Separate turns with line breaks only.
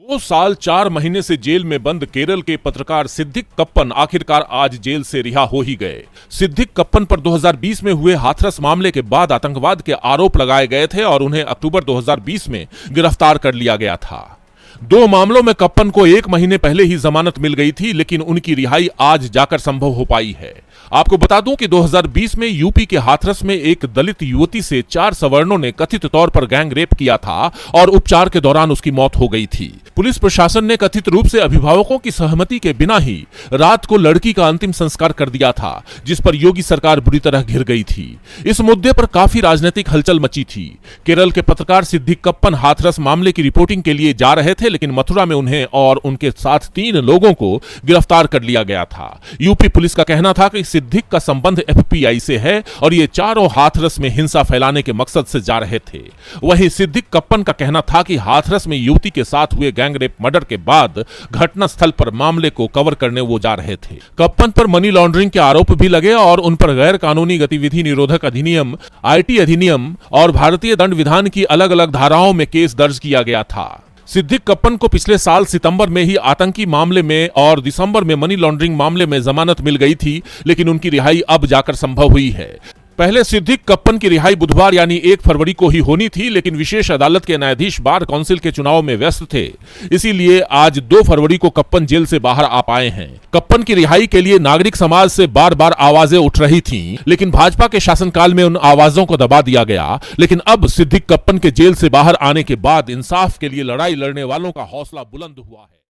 2 साल 4 महीने से जेल में बंद केरल के पत्रकार सिद्दीक कप्पन आखिरकार आज जेल से रिहा हो ही गए। सिद्दीक कप्पन पर 2020 में हुए हाथरस मामले के बाद आतंकवाद के आरोप लगाए गए थे और उन्हें अक्टूबर 2020 में गिरफ्तार कर लिया गया था। 2 मामलों में कप्पन को 1 महीने पहले ही जमानत मिल गई थी, लेकिन उनकी रिहाई आज जाकर संभव हो पाई है। आपको बता दूं कि 2020 में यूपी के हाथरस में एक दलित युवती से 4 सवर्णों ने कथित तौर पर गैंग रेप किया था और उपचार के दौरान उसकी मौत हो गई थी। पुलिस प्रशासन ने कथित रूप से अभिभावकों की सहमति के बिना ही रात को लड़की का अंतिम संस्कार कर दिया था, जिस पर योगी सरकार बुरी तरह घिर गई थी। इस मुद्दे पर काफी राजनीतिक हलचल मची थी। केरल के पत्रकार सिद्दीक कप्पन हाथरस मामले की रिपोर्टिंग के लिए जा रहे थे, लेकिन मथुरा में उन्हें और उनके साथ 3 लोगों को गिरफ्तार कर लिया गया था। यूपी पुलिस का कहना था कि सिद्दीक का संबंध एफपीआई से है और ये चारों हाथरस में हिंसा फैलाने के मकसद से जा रहे थे। वहीं सिद्दीक कप्पन का कहना था कि हाथरस में युवती के साथ हुए गैंग रेप मर्डर के बाद घटनास्थल पर मामले को कवर करने वो जा रहे थे। कप्पन पर मनी लॉन्ड्रिंग के आरोप भी लगे और उन पर गैर कानूनी गतिविधि निरोधक अधिनियम, आईटी अधिनियम और भारतीय दंड विधान की अलग अलग धाराओं में केस दर्ज किया गया था। सिद्दीक कप्पन को पिछले साल सितंबर में ही आतंकी मामले में और दिसंबर में मनी लॉन्ड्रिंग मामले में जमानत मिल गई थी, लेकिन उनकी रिहाई अब जाकर संभव हुई है। पहले सिद्दीक कप्पन की रिहाई बुधवार यानी 1 फरवरी को ही होनी थी, लेकिन विशेष अदालत के न्यायाधीश बार काउंसिल के चुनाव में व्यस्त थे, इसीलिए आज 2 फरवरी को कप्पन जेल से बाहर आ पाए हैं। कप्पन की रिहाई के लिए नागरिक समाज से बार-बार आवाजें उठ रही थीं, लेकिन भाजपा के शासनकाल में उन आवाजों को दबा दिया गया। लेकिन अब सिद्दीक कप्पन के जेल से बाहर आने के बाद इंसाफ के लिए लड़ाई लड़ने वालों का हौसला बुलंद हुआ है।